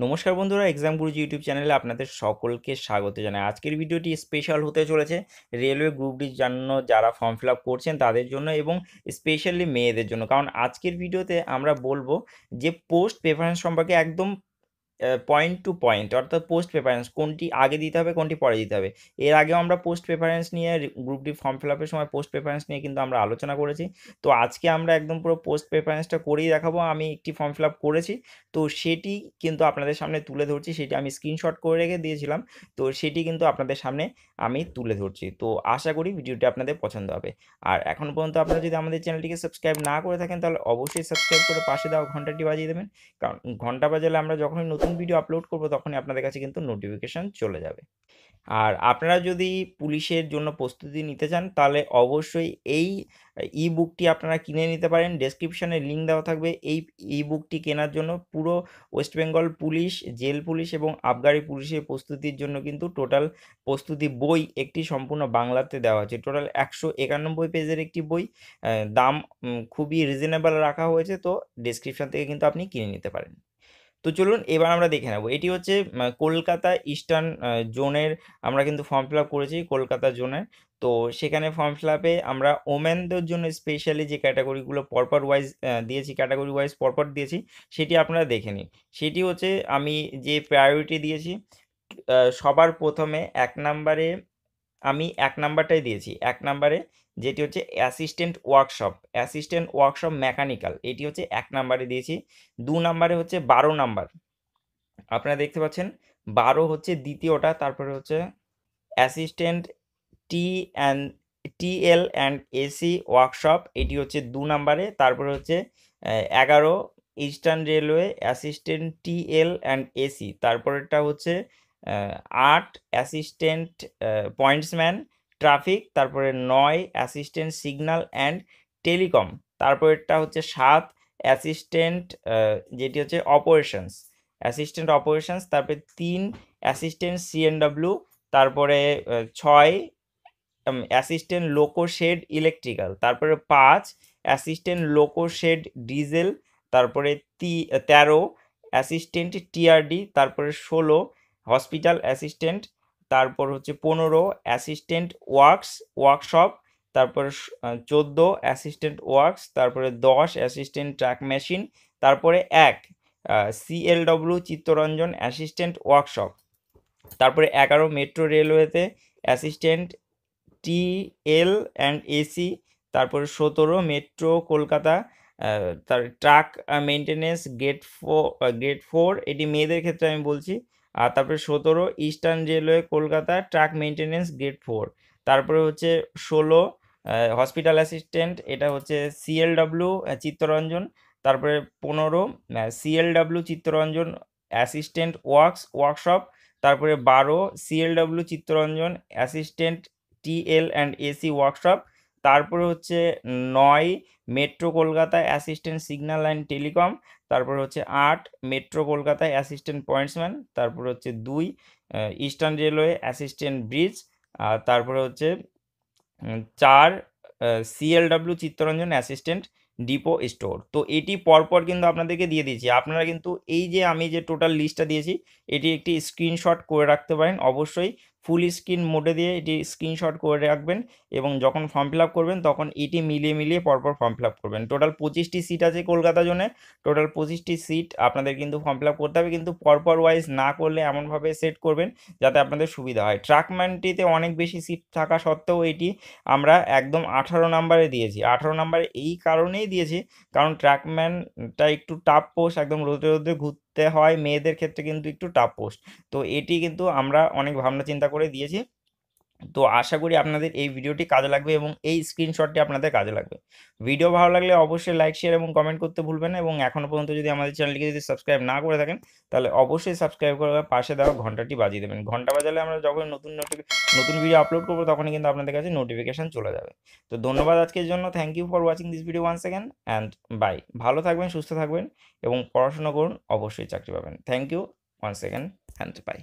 নমস্কার বন্ধুরা, এক্সাম গুরুজি ইউটিউব চ্যানেলে আপনাদের সকলকে স্বাগত জানাই। আজকের ভিডিওটি স্পেশাল হতে চলেছে রেলওয়ে গ্রুপ ডির জন্য, যারা ফর্ম ফিল আপ করছেন তাদের জন্য এবং স্পেশালি মেয়েদের জন্য। কারণ আজকের ভিডিওতে আমরা বলবো যে পোস্ট প্রেফারেন্স সম্পর্কে একদম পয়েন্ট টু পয়েন্ট, অর্থাৎ পোস্ট প্রেফারেন্স কোনটি আগে দিতে হবে কোনটি পরে দিতে হবে। এর আগেও আমরা পোস্ট প্রেফারেন্স নিয়ে গ্রুপ ডি ফর্ম ফিল আপের সময় পোস্ট প্রেফারেন্স নিয়ে কিন্তু আমরা আলোচনা করেছি। তো আজকে আমরা একদম পুরো পোস্ট প্রেফারেন্সটা করেই দেখাবো। আমি একটি ফর্ম ফিল আপ করেছি, তো সেটি কিন্তু আপনাদের সামনে তুলে ধরছি। সেটি আমি স্ক্রিনশট করে রেখে দিয়েছিলাম, তো সেটি কিন্তু আপনাদের সামনে আমি তুলে ধরছি। তো আশা করি ভিডিওটি আপনাদের পছন্দ হবে। আর এখন পর্যন্ত আপনারা যদি আমাদের চ্যানেলটিকে সাবস্ক্রাইব না করে থাকেন তাহলে অবশ্যই সাবস্ক্রাইব করে পাশে দেওয়া ঘন্টাটি বাজিয়ে দেবেন, কারণ ঘন্টা বাজালে আমরা যখনই নতুন ভিডিও আপলোড করব তখনই আপনাদের কাছে কিন্তু নোটিফিকেশান চলে যাবে। আর আপনারা যদি পুলিশের জন্য প্রস্তুতি নিতে চান তাহলে অবশ্যই এই ই বুকটি আপনারা কিনে নিতে পারেন। ডেসক্রিপশনে লিঙ্ক দেওয়া থাকবে। এই ই বুকটি কেনার জন্য পুরো West Bengal police, jail police এবং আবগারি পুলিশের প্রস্তুতির জন্য কিন্তু টোটাল প্রস্তুতি বই একটি সম্পূর্ণ বাংলাতে দেওয়া আছে। টোটাল 191 পেজের একটি বই। দাম খুবই রিজনেবল রাখা হয়েছে, তো ডেসক্রিপশন থেকে কিন্তু আপনি কিনে নিতে পারেন। তো চলুন এবার আমরা দেখে নেব। এটি হচ্ছে কলকাতা ইস্টার্ন জোনের আমরা কিন্তু ফর্ম ফিল আপ করেছি কলকাতা জোনের। তো সেখানে ফর্ম ফিল আপে আমরা ওমেনদের জন্য স্পেশালি যে ক্যাটাগরিগুলো পরপর ওয়াইজ দিয়েছি, ক্যাটাগরি ওয়াইজ পরপর দিয়েছি, সেটি আপনারা দেখে নিন। সেটি হচ্ছে আমি যে প্রায়োরিটি দিয়েছি, সবার প্রথমে আমি 1 নাম্বারটাই দিয়েছি। 1 নাম্বারে যেটি হচ্ছে অ্যাসিস্ট্যান্ট ওয়ার্কশপ মেকানিক্যাল, এটি হচ্ছে 1 নাম্বারে দিয়েছি। 2 নাম্বারে হচ্ছে 12 নাম্বার, আপনারা দেখতে পাচ্ছেন 12 হচ্ছে দ্বিতীয়টা। তারপরে হচ্ছে assistant T and TL and AC workshop, এটি হচ্ছে 2 নাম্বারে। তারপরে হচ্ছে 11 eastern railway assistant TL and AC. তারপরেরটা হচ্ছে 8 অ্যাসিস্ট্যান্ট পয়েন্টসম্যান ট্রাফিক। তারপরে 9 অ্যাসিস্ট্যান্ট সিগন্যাল অ্যান্ড টেলিকম। তারপরেরটা হচ্ছে 7 অ্যাসিস্ট্যান্ট যেটি হচ্ছে অপারেশনস। তারপরে 3 অ্যাসিস্ট্যান্ট সিএনডব্লিউ। তারপরে 6 অ্যাসিস্ট্যান্ট লোকো শেড ইলেকট্রিক্যাল। তারপরে 5 অ্যাসিস্ট্যান্ট লোকো শেড ডিজেল। তারপরে 13 অ্যাসিস্ট্যান্ট টিআরডি। তারপরে 16 হসপিটাল অ্যাসিস্ট্যান্ট। তারপর হচ্ছে 15 অ্যাসিস্ট্যান্ট ওয়ার্কশপ। তারপরে 14 অ্যাসিস্ট্যান্ট ওয়ার্কস। তারপরে 10 অ্যাসিস্ট্যান্ট ট্রাক মেশিন। তারপরে 1 সিএলডব্লিউ চিত্তরঞ্জন অ্যাসিস্ট্যান্ট ওয়ার্কশপ। তারপরে 11 মেট্রো রেলওয়েতে অ্যাসিস্ট্যান্ট টিএল অ্যান্ড এসি। তারপরে 17 মেট্রো কলকাতা তার ট্রাক মেনটেনেন্স গ্রেড 4, এটি মেয়েদের ক্ষেত্রে আমি বলছি। আর তারপরে 17 eastern railway Kolkata truck maintenance grade 4। তারপরে হচ্ছে 16 হসপিটাল অ্যাসিস্ট্যান্ট, এটা হচ্ছে সিএলডব্লিউ চিত্তরঞ্জন। তারপরে 15 সিএলডব্লিউ চিত্তরঞ্জন অ্যাসিস্ট্যান্ট ওয়ার্কশপ। তারপরে 12 CLW Chittaranjan assistant TL and AC workshop. তারপরে হচ্ছে 9 মেট্রো কলকাতায় অ্যাসিস্ট্যান্ট সিগন্যাল অ্যান্ড টেলিকম। তারপরে হচ্ছে 8 মেট্রো কলকাতায় অ্যাসিস্ট্যান্ট পয়েন্টসম্যান। তারপরে হচ্ছে 2 ইস্টার্ন রেলওয়ে অ্যাসিস্ট্যান্ট ব্রিজ। আর তারপরে হচ্ছে 4 সিএলডব্লিউ চিত্তরঞ্জন অ্যাসিস্ট্যান্ট ডিপো স্টোর। তো এটি পরপর কিন্তু আপনাদেরকে দিয়ে দিয়েছি। আপনারা কিন্তু এই যে আমি যে টোটাল লিস্টটা দিয়েছি এটি একটি স্ক্রিনশট করে রাখতে পারেন। অবশ্যই ফুল স্ক্রিন মোডে দিয়ে এটি স্ক্রিনশট করে রাখবেন এবং যখন ফর্ম ফিল আপ করবেন তখন এটি মিলিয়ে পরপর ফর্ম ফিল আপ করবেন। টোটাল 25টি সিট আছে কলকাতা জোনে। টোটাল 25টি সিট আপনাদের কিন্তু ফর্ম ফিল আপ করতে হবে, কিন্তু পরপর ওয়াইজ না করলে এমনভাবে সেট করবেন যাতে আপনাদের সুবিধা হয়। ট্রাকম্যানটিতে অনেক বেশি সিট থাকা সত্ত্বেও এটি আমরা একদম 18 নাম্বারে দিয়েছি। 18 নাম্বারে এই কারণেই দিয়েছি কারণ ট্র্যাকম্যানটা একটু টাফ পোস্ট, একদম রোদে রোদে ঘুরতে হয়, মেয়েদের ক্ষেত্রে কিন্তু একটু টাফ পোস্ট। তো এটি কিন্তু আমরা অনেক ভাবনা চিন্তা করে দিয়েছি। তো আশা করি আপনাদের এই ভিডিওটি কাজে লাগবে এবং এই স্ক্রিনশটটি আপনাদের কাজে লাগবে। ভিডিও ভালো লাগলে অবশ্যই লাইক শেয়ার এবং কমেন্ট করতে ভুলবেন না, এবং এখনও পর্যন্ত যদি আমাদের চ্যানেলটিকে যদি সাবস্ক্রাইব না করে থাকেন তাহলে অবশ্যই সাবস্ক্রাইব করে পাশে দেওয়া ঘন্টাটি বাজিয়ে দেবেন। ঘন্টা বাজালে আমরা যখন নতুন ভিডিও আপলোড করবো তখনই কিন্তু আপনাদের কাছে নোটিফিকেশান চলে যাবে। তো ধন্যবাদ আজকের জন্য। Thank you for watching this video once second and bye. ভালো থাকবেন, সুস্থ থাকবেন এবং পড়াশোনা করুন, অবশ্যই চাকরি পাবেন। Thank you once second and by.